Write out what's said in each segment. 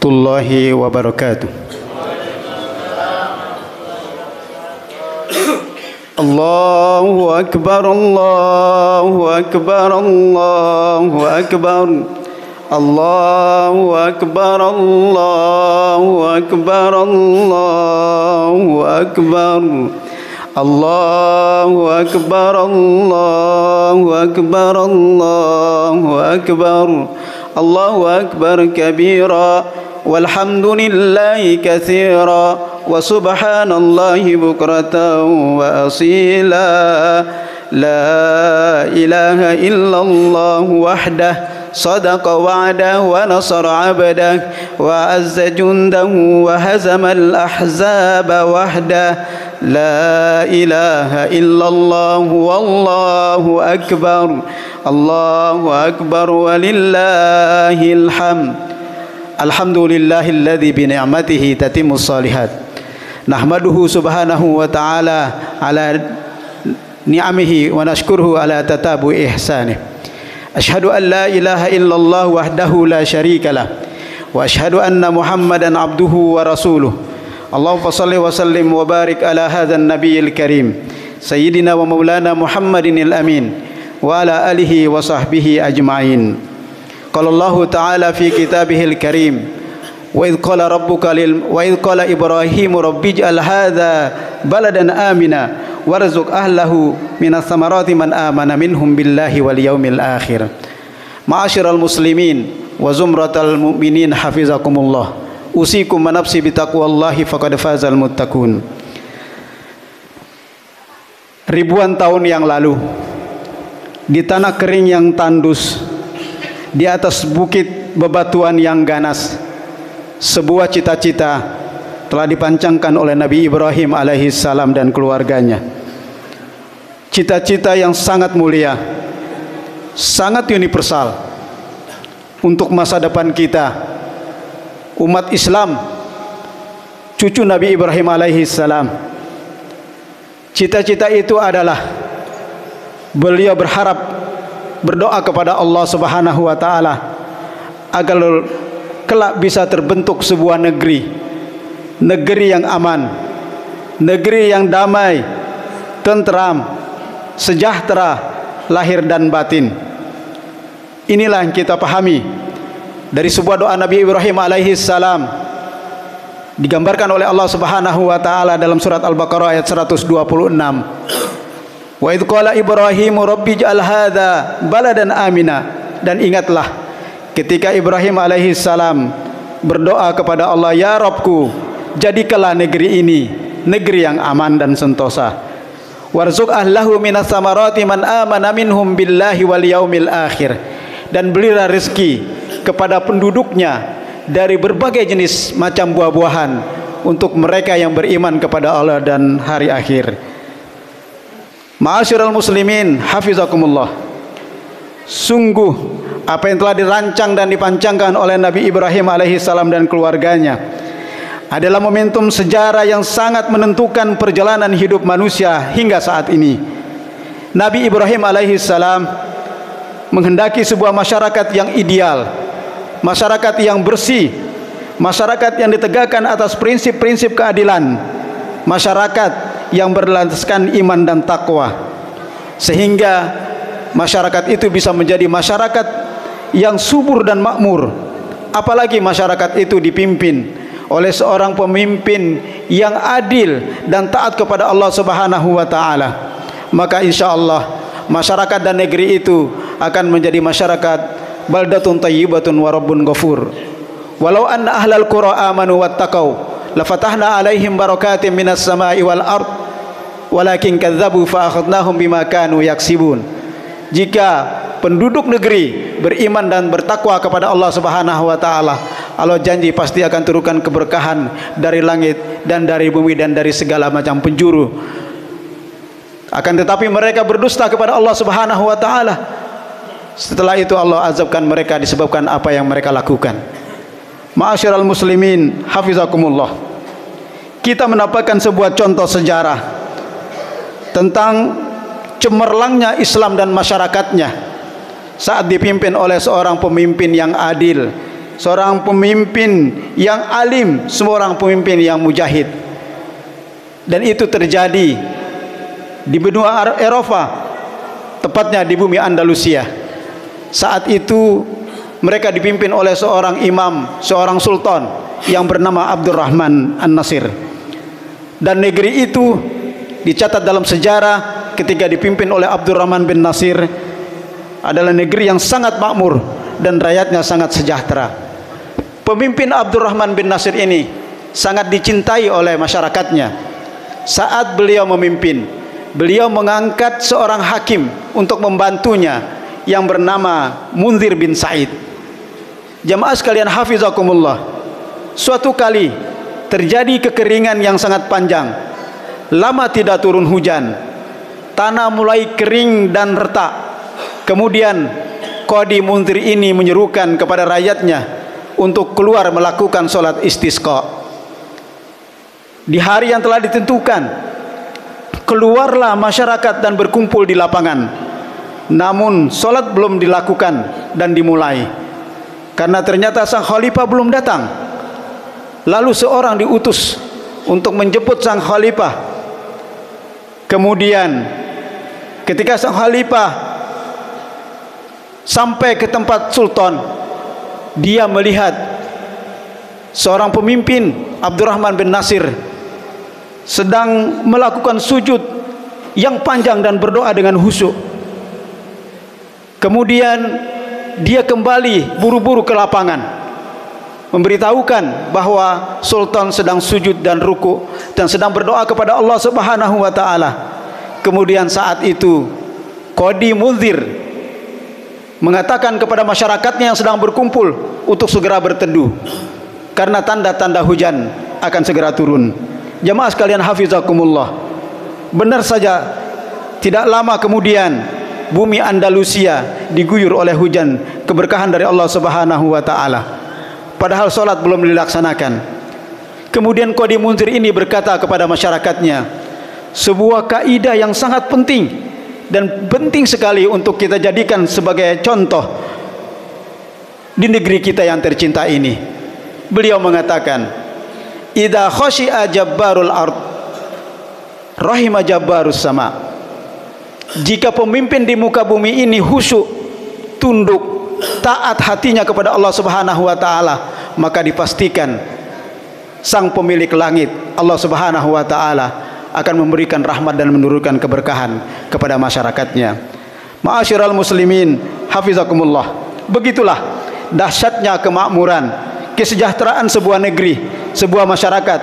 warahmatullahi wabarakatuh. Allahu akbar, Allahu akbar, Allahu akbar, Allahu akbar, Allahu akbar, Allahu akbar, Allahu akbar, Allahu akbar, Allahu akbar, Allahu akbar kabira walhamdulillahi katsira wa subhanallahi bukratan wa asila. La ilaha illallah wahdah sadaqa wa'dah wa nasara 'abdah wa azza jundahu wa hazama al-ahzaba wahdah. La ilaha illallah wallahu akbar, Allahu akbar walillahil hamd. Alhamdulillahilladzi bi ni'matihi tatimmus shalihat. Nahmaduhu subhanahu wa ta'ala ala ni'amihi wa nashkuruhu ala tatabu'i ihsanih. Ashhadu an la ilaha illallah wahdahu la syarika lah wa ashhadu anna Muhammadan abduhu wa rasuluh. Allahumma salli wa sallim wa barik ala hadzal nabiyil karim sayyidina wa maulana Muhammadinil amin wa ala alihi wa sahbihi ajma'in. Qala Allah ta'ala fi kitabihil karim wa idh qala Ibrahimu rabbij'al hadza baladan amina warzuq ahlahu minas samarati man amana minhum billahi wal yaumil akhir. Ma'asyiral muslimin wa zumratal mu'minin hafizakumullah. Usikum wa nafsi bitaqwallahi faqad fazal muttaqun. Ribuan tahun yang lalu, di tanah kering yang tandus, di atas bukit bebatuan yang ganas, sebuah cita-cita telah dipancangkan oleh Nabi Ibrahim alaihissalam dan keluarganya. Cita-cita yang sangat mulia, sangat universal untuk masa depan kita, umat Islam, cucu Nabi Ibrahim alaihissalam. Cita-cita itu adalah beliau berdoa kepada Allah Subhanahu wa taala agar kelak bisa terbentuk sebuah negeri yang aman, negeri yang damai, tentram, sejahtera lahir dan batin. Inilah yang kita pahami dari sebuah doa Nabi Ibrahim alaihissalam, digambarkan oleh Allah Subhanahu wa taala dalam surat Al-Baqarah ayat 126. Wa idh qala Ibrahimu rabbij'al hadza baladan amina. Dan ingatlah ketika Ibrahim alaihissalam berdoa kepada Allah, ya Rabbku, jadikanlah negeri ini negeri yang aman dan sentosa. Warzuq ahlahu minas samarati man amana minhum billahi wal yaumil akhir. Dan berilah rezeki kepada penduduknya dari berbagai jenis macam buah-buahan untuk mereka yang beriman kepada Allah dan hari akhir. Ma'asyiral muslimin hafizakumullah. Sungguh apa yang telah dirancang dan dipancangkan oleh Nabi Ibrahim alaihissalam dan keluarganya adalah momentum sejarah yang sangat menentukan perjalanan hidup manusia hingga saat ini. Nabi Ibrahim alaihissalam menghendaki sebuah masyarakat yang ideal, masyarakat yang bersih, masyarakat yang ditegakkan atas prinsip-prinsip keadilan, masyarakat yang berlandaskan iman dan takwa, sehingga masyarakat itu bisa menjadi masyarakat yang subur dan makmur. Apalagi masyarakat itu dipimpin oleh seorang pemimpin yang adil dan taat kepada Allah Subhanahu wa taala. Maka insyaallah masyarakat dan negeri itu akan menjadi masyarakat baldatun tayyibatun wa rabbun ghafur. Walau anna ahlal qura amanu wattaqau lafatahna alaihim barakatim minas samai wal ard walakin kadzabu fa akhadnahum bima kanu yaksibun. Jika penduduk negeri beriman dan bertakwa kepada Allah Subhanahu wa taala, Allah janji pasti akan turunkan keberkahan dari langit dan dari bumi dan dari segala macam penjuru. Akan tetapi mereka berdusta kepada Allah Subhanahu wa taala. Setelah itu Allah azabkan mereka disebabkan apa yang mereka lakukan. Ma'asyiral muslimin, hafizakumullah. Kita mendapatkan sebuah contoh sejarah tentang cemerlangnya Islam dan masyarakatnya saat dipimpin oleh seorang pemimpin yang adil, seorang pemimpin yang alim, seorang pemimpin yang mujahid. Dan itu terjadi di benua Eropa, tepatnya di bumi Andalusia. Saat itu mereka dipimpin oleh seorang imam, seorang sultan yang bernama Abdurrahman An-Nasir. Dan negeri itu dicatat dalam sejarah ketika dipimpin oleh Abdurrahman bin Nasir adalah negeri yang sangat makmur dan rakyatnya sangat sejahtera. Pemimpin Abdurrahman bin Nasir ini sangat dicintai oleh masyarakatnya. Saat beliau memimpin, beliau mengangkat seorang hakim untuk membantunya yang bernama Munzir bin Sa'id. Jamaah sekalian hafizakumullah, suatu kali terjadi kekeringan yang sangat panjang. Lama tidak turun hujan, tanah mulai kering dan retak. Kemudian Qadi Munzir ini menyerukan kepada rakyatnya untuk keluar melakukan sholat istisqa. Di hari yang telah ditentukan, keluarlah masyarakat dan berkumpul di lapangan. Namun sholat belum dilakukan dan dimulai, karena ternyata sang khalifah belum datang. Lalu seorang diutus untuk menjemput sang khalifah. Kemudian ketika sang khalifah sampai ke tempat sultan, dia melihat seorang pemimpin Abdurrahman bin Nasir sedang melakukan sujud yang panjang dan berdoa dengan khusyuk. Kemudian dia kembali buru-buru ke lapangan, memberitahukan bahwa sultan sedang sujud dan ruku dan sedang berdoa kepada Allah Subhanahu wa taala. Kemudian saat itu Qadi Munzir mengatakan kepada masyarakatnya yang sedang berkumpul untuk segera berteduh karena tanda-tanda hujan akan segera turun. Jamaah sekalian hafizakumullah, benar saja tidak lama kemudian bumi Andalusia diguyur oleh hujan keberkahan dari Allah Subhanahu wa taala. Padahal salat belum dilaksanakan. Kemudian Qadi Munzir ini berkata kepada masyarakatnya sebuah kaidah yang sangat penting dan penting sekali untuk kita jadikan sebagai contoh di negeri kita yang tercinta ini. Beliau mengatakan, idza khashi'a jabbarul ard rahima jabbarus sama. Jika pemimpin di muka bumi ini khusyuk, tunduk, taat hatinya kepada Allah Subhanahu wa taala, maka dipastikan sang pemilik langit, Allah Subhanahu wa taala, akan memberikan rahmat dan menurunkan keberkahan kepada masyarakatnya. Ma'asyiral muslimin, hafizakumullah. Begitulah dahsyatnya kemakmuran, kesejahteraan sebuah negeri, sebuah masyarakat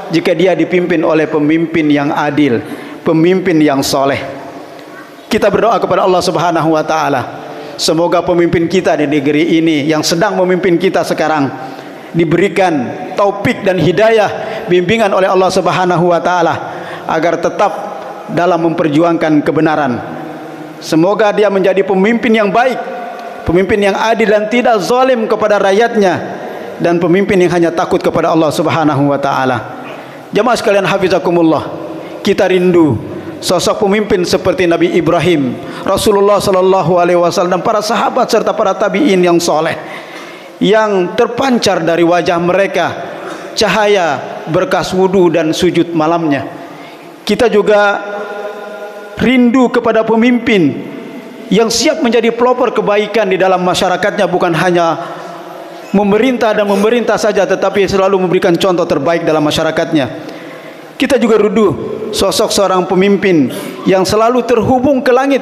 jika dia dipimpin oleh pemimpin yang adil, pemimpin yang soleh. Kita berdoa kepada Allah Subhanahu wa taala, semoga pemimpin kita di negeri ini yang sedang memimpin kita sekarang diberikan taufik dan hidayah, bimbingan oleh Allah Subhanahu wa taala agar tetap dalam memperjuangkan kebenaran. Semoga dia menjadi pemimpin yang baik, pemimpin yang adil dan tidak zalim kepada rakyatnya, dan pemimpin yang hanya takut kepada Allah Subhanahu wa taala. Jamaah sekalian hafizakumullah, kita rindu sosok pemimpin seperti Nabi Ibrahim, Rasulullah sallallahu alaihi wasallam, dan para sahabat serta para tabi'in yang soleh, yang terpancar dari wajah mereka cahaya berkas wudu dan sujud malamnya. Kita juga rindu kepada pemimpin yang siap menjadi pelopor kebaikan di dalam masyarakatnya, bukan hanya memerintah dan memerintah saja, tetapi selalu memberikan contoh terbaik dalam masyarakatnya. Kita juga rindu sosok seorang pemimpin yang selalu terhubung ke langit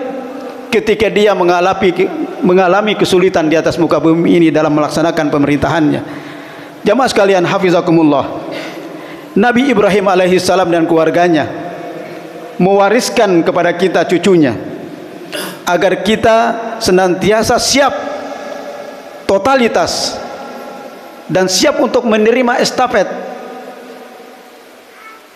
ketika dia mengalami kesulitan di atas muka bumi ini dalam melaksanakan pemerintahannya. Jamaah sekalian hafizakumullah, Nabi Ibrahim alaihissalam dan keluarganya mewariskan kepada kita cucunya agar kita senantiasa siap totalitas dan siap untuk menerima estafet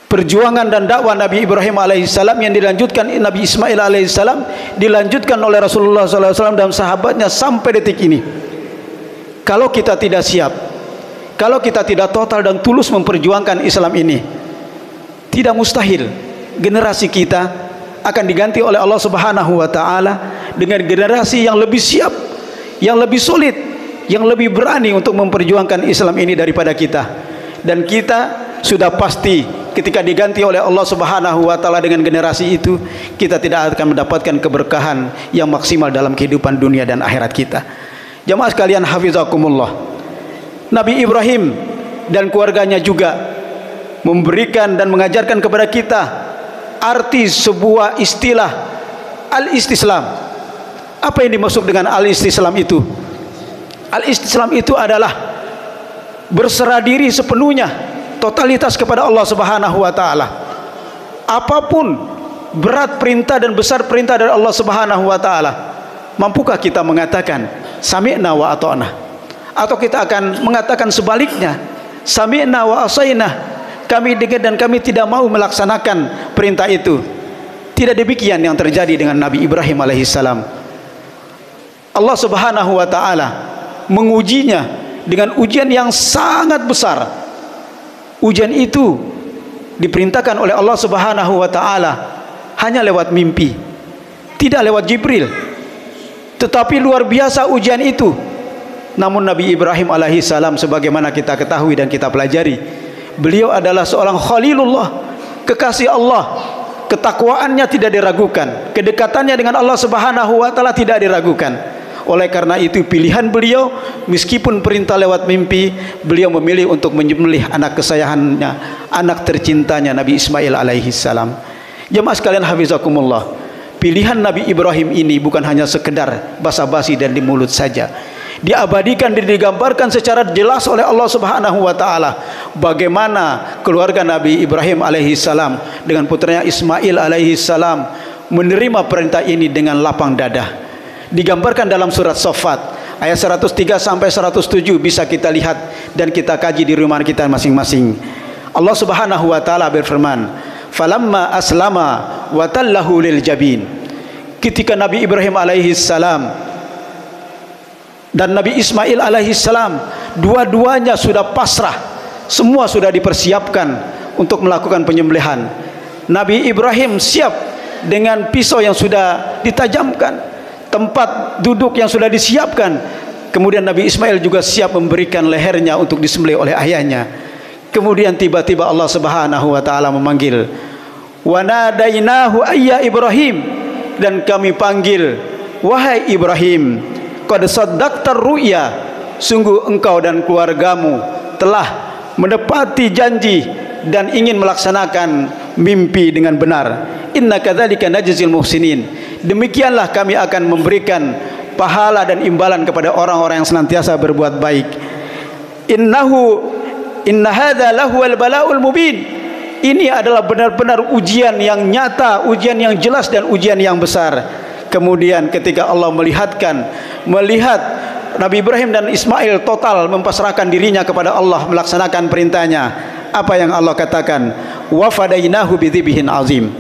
Perjuangan dan dakwah Nabi Ibrahim alaihissalam yang dilanjutkan Nabi Ismail alaihissalam, dilanjutkan oleh Rasulullah SAW dan sahabatnya sampai detik ini. Kalau kita tidak siap, kalau kita tidak total dan tulus memperjuangkan Islam ini, tidak mustahil generasi kita akan diganti oleh Allah Subhanahu wa taala dengan generasi yang lebih siap, yang lebih solid, yang lebih berani untuk memperjuangkan Islam ini daripada kita. Dan kita sudah pasti ketika diganti oleh Allah Subhanahu wa taala dengan generasi itu, kita tidak akan mendapatkan keberkahan yang maksimal dalam kehidupan dunia dan akhirat kita. Jamaah sekalian hafizakumullah, Nabi Ibrahim dan keluarganya juga memberikan dan mengajarkan kepada kita arti sebuah istilah al-istislam. Apa yang dimaksud dengan al-istislam itu? Al-istislam itu adalah berserah diri sepenuhnya, totalitas kepada Allah Subhanahu wa taala. Apapun berat perintah dan besar perintah dari Allah Subhanahu wa taala, mampukah kita mengatakan sami'na wa ata'na? Atau kita akan mengatakan sebaliknya, sami'na wa asaina, kami dengar dan kami tidak mau melaksanakan perintah itu. Tidak demikian yang terjadi dengan Nabi Ibrahim alaihissalam. Allah Subhanahu wa taala mengujinya dengan ujian yang sangat besar. Ujian itu diperintahkan oleh Allah Subhanahu wa taala hanya lewat mimpi, tidak lewat Jibril. Tetapi luar biasa ujian itu. Namun Nabi Ibrahim alaihissalam, sebagaimana kita ketahui dan kita pelajari, beliau adalah seorang khalilullah, kekasih Allah. Ketakwaannya tidak diragukan, kedekatannya dengan Allah Subhanahu wa taala tidak diragukan. Oleh karena itu pilihan beliau, meskipun perintah lewat mimpi, beliau memilih untuk menyembelih anak kesayangannya, anak tercintanya Nabi Ismail alaihissalam. Jemaah sekalian hafizakumullah, pilihan Nabi Ibrahim ini bukan hanya sekedar basa-basi dan di mulut saja. Diabadikan dan digambarkan secara jelas oleh Allah Subhanahu wa taala bagaimana keluarga Nabi Ibrahim alaihissalam dengan putranya Ismail alaihissalam menerima perintah ini dengan lapang dada. Digambarkan dalam surat Saffat ayat 103 sampai 107, bisa kita lihat dan kita kaji di rumah kita masing-masing. Allah Subhanahu wa taala berfirman, "Falamma aslama wa tallahu lil jabin." Ketika Nabi Ibrahim alaihissalam dan Nabi Ismail alaihissalam dua-duanya sudah pasrah, semua sudah dipersiapkan untuk melakukan penyembelihan. Nabi Ibrahim siap dengan pisau yang sudah ditajamkan, tempat duduk yang sudah disiapkan. Kemudian Nabi Ismail juga siap memberikan lehernya untuk disembelih oleh ayahnya. Kemudian tiba-tiba Allah Subhanahu wa taala memanggil, "Wa nadainahu ayya Ibrahim," dan kami panggil, "Wahai Ibrahim, qad saddaqtar ru'ya," sungguh engkau dan keluargamu telah menepati janji dan ingin melaksanakan mimpi dengan benar. Inna kadzalika najzil muhsinin, demikianlah kami akan memberikan pahala dan imbalan kepada orang-orang yang senantiasa berbuat baik. Inna hadza lahuwal balaul mubin, ini adalah benar-benar ujian yang nyata, ujian yang jelas dan ujian yang besar. Kemudian ketika Allah melihat Nabi Ibrahim dan Ismail total mempasrahkan dirinya kepada Allah melaksanakan perintahnya, apa yang Allah katakan? Wa fadainahu bidzibhin azim.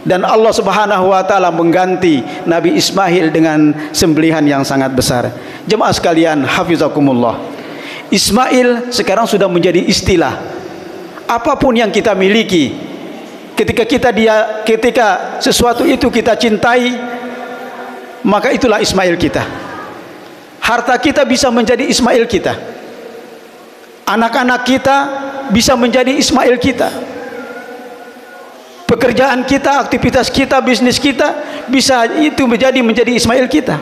Dan Allah Subhanahu wa taala mengganti Nabi Ismail dengan sembelihan yang sangat besar. Jemaah sekalian hafizakumullah, Ismail sekarang sudah menjadi istilah. Apapun yang kita miliki, ketika sesuatu itu kita cintai, maka itulah Ismail kita. Harta kita bisa menjadi Ismail kita. Anak-anak kita bisa menjadi Ismail kita. Pekerjaan kita, aktivitas kita, bisnis kita bisa itu menjadi Ismail kita.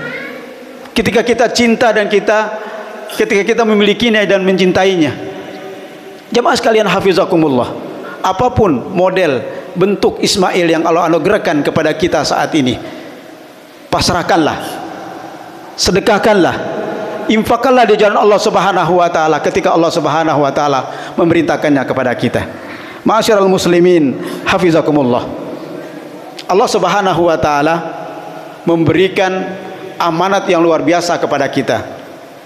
Ketika kita cinta dan ketika kita memilikinya dan mencintainya. Jemaah sekalian hafizakumullah, apapun model bentuk Ismail yang Allah anugerahkan kepada kita saat ini, pasrahkanlah, sedekahkanlah, infakkanlah di jalan Allah Subhanahu wa taala ketika Allah Subhanahu wa taala memerintahkannya kepada kita. Ma'asyiral muslimin hafizakumullah, Allah Subhanahu wa taala memberikan amanat yang luar biasa kepada kita,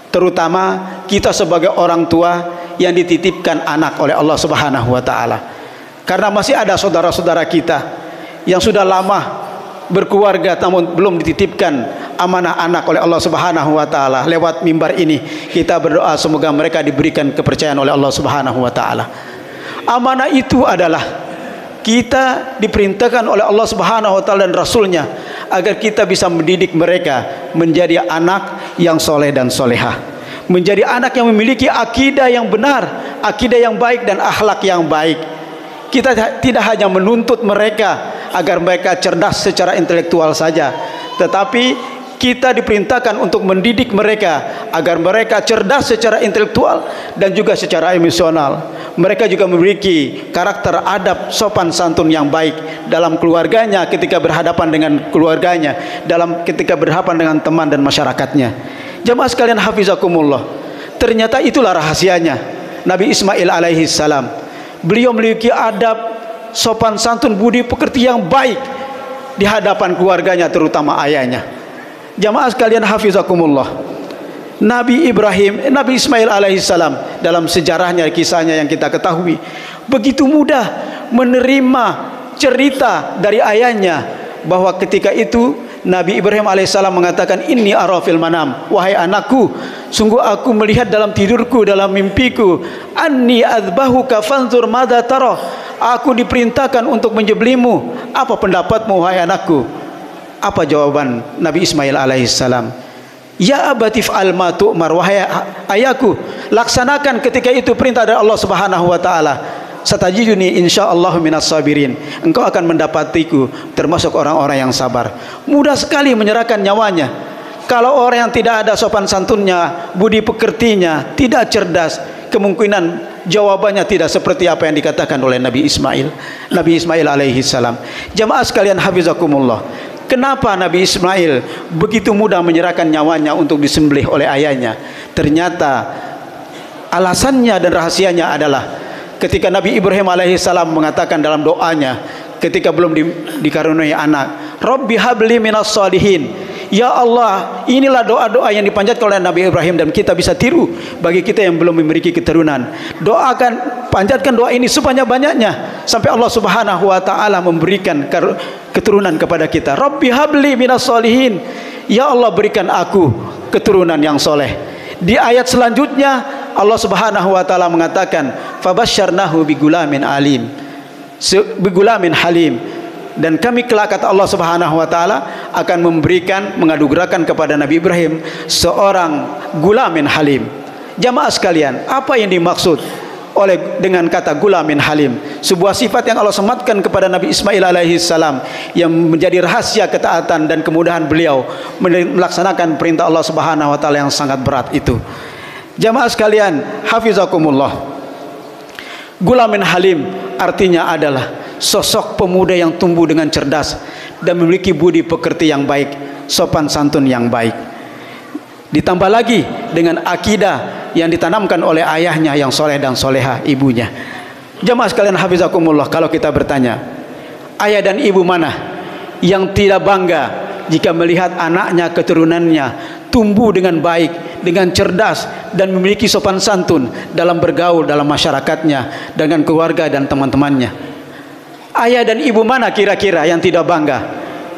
terutama kita sebagai orang tua yang dititipkan anak oleh Allah Subhanahu wa taala. Karena masih ada saudara-saudara kita yang sudah lama berkeluarga namun belum dititipkan amanah anak oleh Allah Subhanahu wa taala. Lewat mimbar ini kita berdoa semoga mereka diberikan kepercayaan oleh Allah Subhanahu wa taala. Amanah itu adalah kita diperintahkan oleh Allah Subhanahu wa taala dan Rasulnya agar kita bisa mendidik mereka menjadi anak yang soleh dan solehah, menjadi anak yang memiliki akidah yang benar, akidah yang baik dan akhlak yang baik. Kita tidak hanya menuntut mereka agar mereka cerdas secara intelektual saja, tetapi kita diperintahkan untuk mendidik mereka agar mereka cerdas secara intelektual dan juga secara emosional. Mereka juga memiliki karakter adab sopan santun yang baik dalam keluarganya, ketika berhadapan dengan keluarganya, ketika berhadapan dengan teman dan masyarakatnya. Jamaah sekalian hafizakumullah, ternyata itulah rahasianya Nabi Ismail alaihi salam. Beliau memiliki adab sopan santun, budi pekerti yang baik di hadapan keluarganya, terutama ayahnya. Jamaah sekalian hafizakumullah, Nabi Ismail alaihissalam dalam sejarahnya, kisahnya yang kita ketahui, begitu mudah menerima cerita dari ayahnya bahwa ketika itu Nabi Ibrahim alaihissalam mengatakan, inni ara fil manam, wahai anakku, sungguh aku melihat dalam tidurku, dalam mimpiku, anni adzbahuka fanzur madza tara, aku diperintahkan untuk menyembelihmu, apa pendapatmu wahai anakku? Apa jawaban Nabi Ismail alaihissalam? Ya abati fa'al ma tu'mar, wahai ayahku, laksanakan ketika itu perintah dari Allah Subhanahu wa taala. Satajiduni insyaallah minas sabirin, engkau akan mendapatiku termasuk orang-orang yang sabar. Mudah sekali menyerahkan nyawanya. Kalau orang yang tidak ada sopan santunnya, budi pekertinya, tidak cerdas, kemungkinan jawabannya tidak seperti apa yang dikatakan oleh Nabi Ismail alaihi salam. Jamaah sekalian hafizakumullah, kenapa Nabi Ismail begitu mudah menyerahkan nyawanya untuk disembelih oleh ayahnya? Ternyata alasannya dan rahasianya adalah ketika Nabi Ibrahim alaihissalam mengatakan dalam doanya ketika belum dikaruniai anak, Rabbi habli minas shalihin, ya Allah, inilah doa-doa yang dipanjatkan oleh Nabi Ibrahim dan kita bisa tiru bagi kita yang belum memiliki keturunan. Doakan, panjatkan doa ini sebanyak-banyaknya sampai Allah Subhanahu wa taala memberikan keturunan kepada kita. Rabbi habli minas shalihin, ya Allah, berikan aku keturunan yang soleh. Di ayat selanjutnya Allah Subhanahu wa taala mengatakan, fabasyarnahu bigulamin alim, bigulamin halim, dan kami kelak, kata Allah Subhanahu wa taala, akan memberikan, menganugerahkan kepada Nabi Ibrahim seorang gulamin halim. Jamaah sekalian, apa yang dimaksud dengan kata gulamin halim? Sebuah sifat yang Allah sematkan kepada Nabi Ismail alaihi salam yang menjadi rahasia ketaatan dan kemudahan beliau melaksanakan perintah Allah Subhanahu wa taala yang sangat berat itu. Jamaah sekalian hafizakumullah, gulamin halim artinya adalah sosok pemuda yang tumbuh dengan cerdas dan memiliki budi pekerti yang baik, sopan santun yang baik. Ditambah lagi dengan akidah yang ditanamkan oleh ayahnya yang soleh dan soleha, ibunya. Jamaah sekalian hafizakumullah, kalau kita bertanya, ayah dan ibu mana yang tidak bangga jika melihat anaknya, keturunannya tumbuh dengan baik, dengan cerdas dan memiliki sopan santun dalam bergaul dalam masyarakatnya, dengan keluarga dan teman-temannya? Ayah dan ibu mana kira-kira yang tidak bangga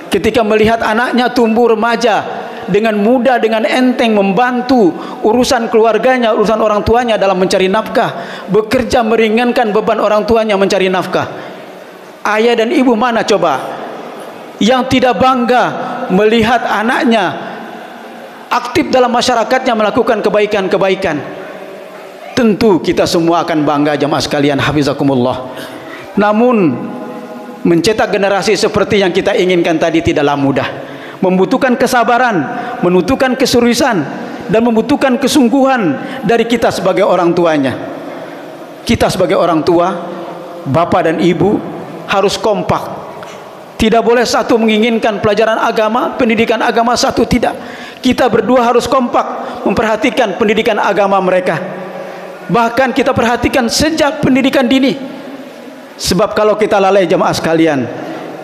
ketika melihat anaknya tumbuh remaja dengan mudah, dengan enteng membantu urusan keluarganya, urusan orang tuanya dalam mencari nafkah, bekerja meringankan beban orang tuanya mencari nafkah? Ayah dan ibu mana coba yang tidak bangga melihat anaknya aktif dalam masyarakatnya melakukan kebaikan-kebaikan? Tentu kita semua akan bangga, jamaah sekalian hafizakumullah. Namun mencetak generasi seperti yang kita inginkan tadi tidaklah mudah, membutuhkan kesabaran, membutuhkan keseriusan, dan membutuhkan kesungguhan dari kita sebagai orang tuanya. Kita sebagai orang tua, bapak dan ibu harus kompak. Tidak boleh satu menginginkan pelajaran agama, pendidikan agama, satu tidak. Kita berdua harus kompak memperhatikan pendidikan agama mereka. Bahkan kita perhatikan sejak pendidikan dini. Sebab kalau kita lalai, jamaah sekalian,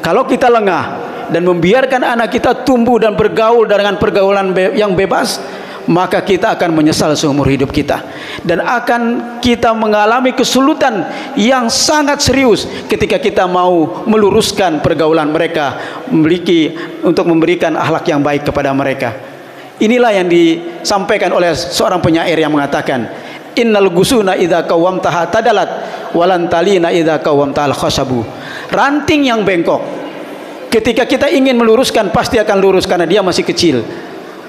kalau kita lengah dan membiarkan anak kita tumbuh dan bergaul dengan pergaulan yang bebas, maka kita akan menyesal seumur hidup kita, dan akan kita mengalami kesulitan yang sangat serius ketika kita mau meluruskan pergaulan mereka, untuk memberikan akhlak yang baik kepada mereka. Inilah yang disampaikan oleh seorang penyair yang mengatakan, innal gusuna idza qawamtaha tadalat walan talina idza qawamtal khasabu. Ranting yang bengkok ketika kita ingin meluruskan pasti akan lurus karena dia masih kecil.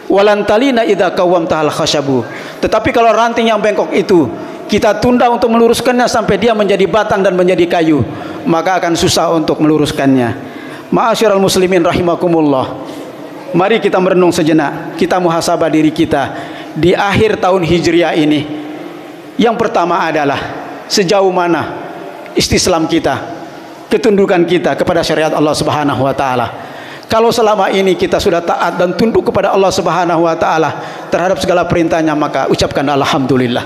Walantalina idza qawamtahal khashabu. Tetapi kalau ranting yang bengkok itu kita tunda untuk meluruskannya sampai dia menjadi batang dan menjadi kayu, maka akan susah untuk meluruskannya. Ma'asyiral muslimin rahimakumullah. Mari kita merenung sejenak, kita muhasabah diri kita di akhir tahun Hijriah ini. Yang pertama adalah sejauh mana istislam kita, ketundukan kita kepada syariat Allah Subhanahu wa taala. Kalau selama ini kita sudah taat dan tunduk kepada Allah Subhanahu wa taala terhadap segala perintahnya, maka ucapkan alhamdulillah.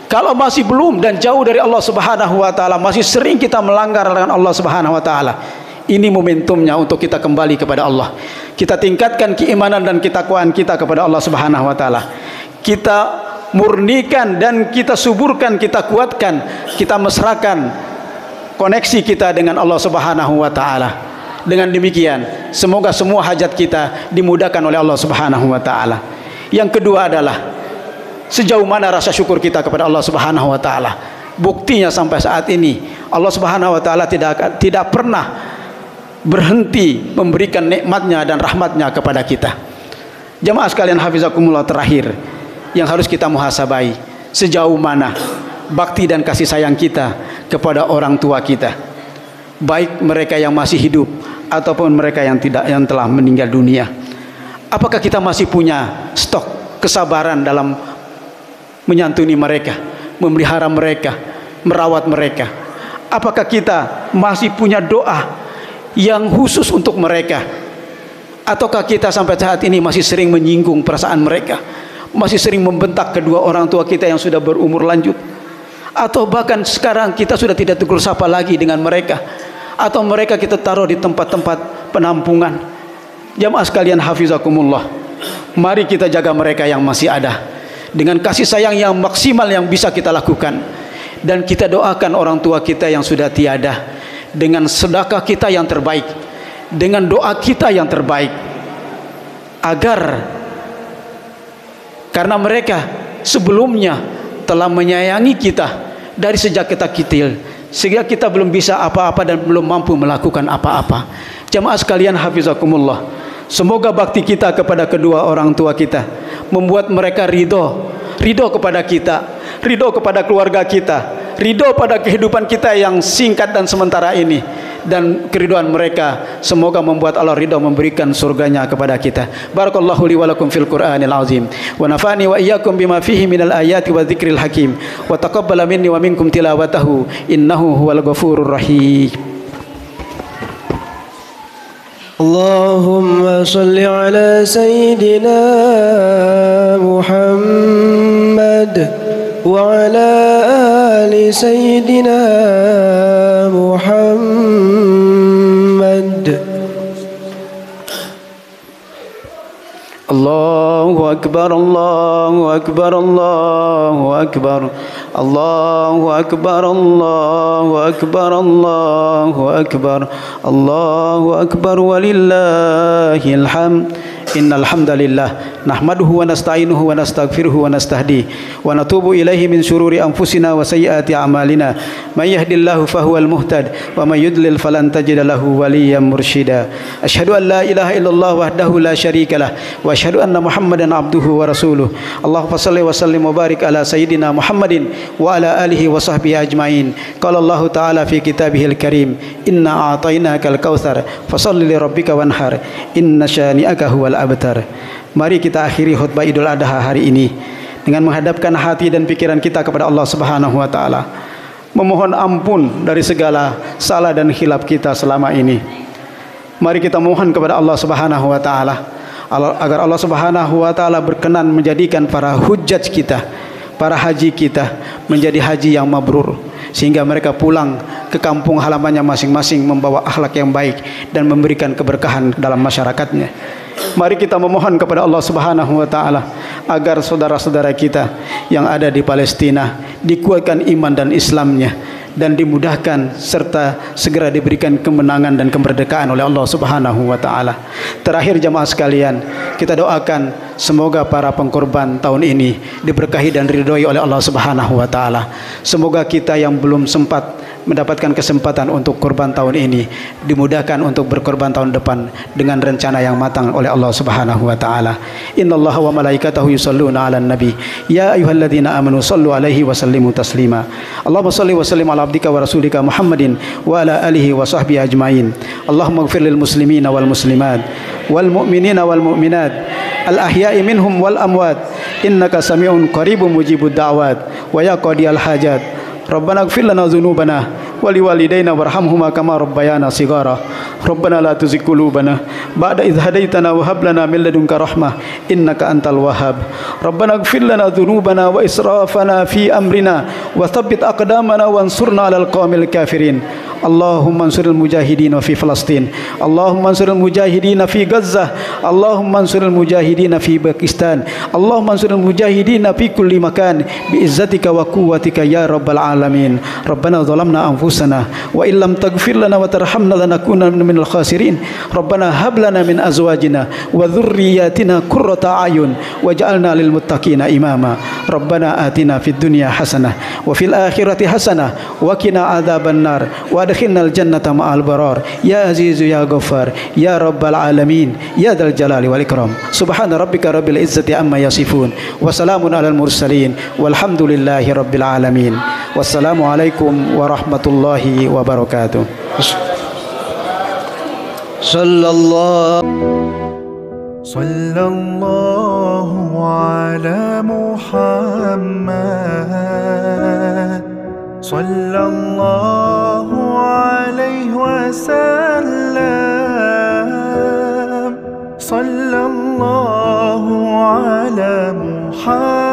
Kalau masih belum dan jauh dari Allah Subhanahu wa taala, masih sering kita melanggar dengan Allah Subhanahu wa taala, ini momentumnya untuk kita kembali kepada Allah. Kita tingkatkan keimanan dan ketakwaan kita kepada Allah Subhanahu wa taala. Kita murnikan dan kita suburkan, kita kuatkan, kita mesrakan koneksi kita dengan Allah Subhanahu wa taala. Dengan demikian, semoga semua hajat kita dimudahkan oleh Allah Subhanahu wa taala. Yang kedua adalah sejauh mana rasa syukur kita kepada Allah Subhanahu wa taala. Buktinya sampai saat ini Allah Subhanahu wa taala tidak pernah berhenti memberikan nikmatnya dan rahmatnya kepada kita. Jamaah sekalian hafizakumullah, terakhir yang harus kita muhasabai, sejauh mana bakti dan kasih sayang kita kepada orang tua kita, baik mereka yang masih hidup ataupun mereka yang telah meninggal dunia. Apakah kita masih punya stok kesabaran dalam menyantuni mereka, memelihara mereka, merawat mereka? Apakah kita masih punya doa yang khusus untuk mereka? Ataukah kita sampai saat ini masih sering menyinggung perasaan mereka, masih sering membentak kedua orang tua kita yang sudah berumur lanjut? Atau bahkan sekarang kita sudah tidak tegur sapa lagi dengan mereka, atau mereka kita taruh di tempat-tempat penampungan? Jamaah sekalian hafizakumullah, mari kita jaga mereka yang masih ada dengan kasih sayang yang maksimal yang bisa kita lakukan, dan kita doakan orang tua kita yang sudah tiada dengan sedekah kita yang terbaik, dengan doa kita yang terbaik, agar karena mereka sebelumnya telah menyayangi kita dari sejak kita kecil, sehingga kita belum bisa apa-apa dan belum mampu melakukan apa-apa. Jamaah sekalian hafizakumullah, semoga bakti kita kepada kedua orang tua kita membuat mereka ridho kepada kita, ridho kepada keluarga kita, ridho pada kehidupan kita yang singkat dan sementara ini, dan keridhaan mereka semoga membuat Allah ridho memberikan surganya kepada kita. Barakallahu li wa lakum fil Qur'anil azim, wa nafa'ani wa iyyakum bima fihi minal ayati wa dzikril hakim, wa taqabbala minni wa minkum tilawatahu innahu huwal ghafurur rahim. Allahumma salli ala sayyidina Muhammad wa ala ali sayyidina Muhammad. Allahu akbar, Allahu akbar, Allahu akbar, Allahu akbar, Allahu akbar, Allahu akbar, Allahu akbar, walillahil hamd. Innal hamdalillah nahmaduhu wa nasta'inuhu wa nastaghfiruhu wa nastahdi wa natubu ilaihi min syururi anfusina wa sayyiati a'malina. May yahdihillahu fahuwal muhtad wa may yudlil falan tajida lahu waliyyan mursyida. Asyhadu an la ilaha illallah wahdahu la syarikalah wa asyhadu anna Muhammadan abduhu wa rasuluh. Allahumma shalli wa sallim wa barik ala sayyidina Muhammadin wa ala alihi wa sahbihi ajmain. Qala Allah ta'ala fi kitabihil karim, inna a'tainakal kautsar fashalli li rabbika wanhar inna syani'aka huwal abtar. Mari kita akhiri khutbah Idul Adha hari ini dengan menghadapkan hati dan pikiran kita kepada Allah Subhanahu wa taala, memohon ampun dari segala salah dan khilaf kita selama ini. Mari kita mohon kepada Allah Subhanahu wa taala agar Allah Subhanahu wa taala berkenan menjadikan para hujjaj kita, para haji kita menjadi haji yang mabrur, sehingga mereka pulang ke kampung halamannya masing-masing membawa akhlak yang baik dan memberikan keberkahan dalam masyarakatnya. Mari kita memohon kepada Allah Subhanahu wa taala agar saudara-saudara kita yang ada di Palestina dikuatkan iman dan Islamnya dan dimudahkan serta segera diberikan kemenangan dan kemerdekaan oleh Allah Subhanahu wa taala. Terakhir jamaah sekalian, kita doakan semoga para pengkorban tahun ini diberkahi dan ridhoi oleh Allah Subhanahu wa taala. Semoga kita yang belum sempat mendapatkan kesempatan untuk korban tahun ini dimudahkan untuk berkorban tahun depan dengan rencana yang matang oleh Allah Subhanahu wa taala. Innallaha wa malaikatahu yusholluna 'alan nabi ya ayyuhalladzina amanu shallu 'alaihi wa sallimu taslima. Allahumma shalli wa sallim 'ala abdika wa rasulika Muhammadin wa ala alihi wa sahbihi ajmain. Allahumma ighfir lil muslimina wal muslimat wal mu'minina wal mu'minat al ahya'i minhum wal amwat innaka sami'un qaribun mujibud da'wat wa ya qadiyal hajat. Rabbana ighfir lana dzunubana wa liwalidayna warhamhuma kama rabbayana shighara. Rabbana la tuzigh qulubana ba'da idh hadaitana wa hab lana min ladunka rahmah innaka antal wahhab. Rabbana ighfir lana dzunubana wa israfana fi amrina wa tsabbit aqdamana wansurna 'alal qaumil kafirin. Allahumma ansuril mujahidin fi Palestin. Allahumma ansuril mujahidin fi Gaza. Allahumma ansuril mujahidin fi Pakistan. Allahumma ansuril mujahidin fi kulli makan bi izzatika wa quwwatika ya rabbal alamin. Rabbana zalamna anfusana wa illam taghfir lana wa tarhamna lanakunanna minal khasirin. Rabbana hab lana min azwajina wa dhurriyyatina qurrata a'yun waj'alna lil muttaqina imama. Rabbana atina fid dunya hasanah wa fil akhirati hasanah wa qina adzaban nar wa adkhilnal jannata ma'al barar ya azizu ya ghaffar ya rabbal alamin ya dzal jalali wal ikram. Subhana rabbika rabbil izzati amma yasifun wa salamun alal mursalin walhamdulillahi rabbil alamin. Wassalamu alaikum warahmatullahi wabarakatuh. Sallallahu ala Muhammad sallallahu alaihi wasallam. Sallallahu ala Muhammad.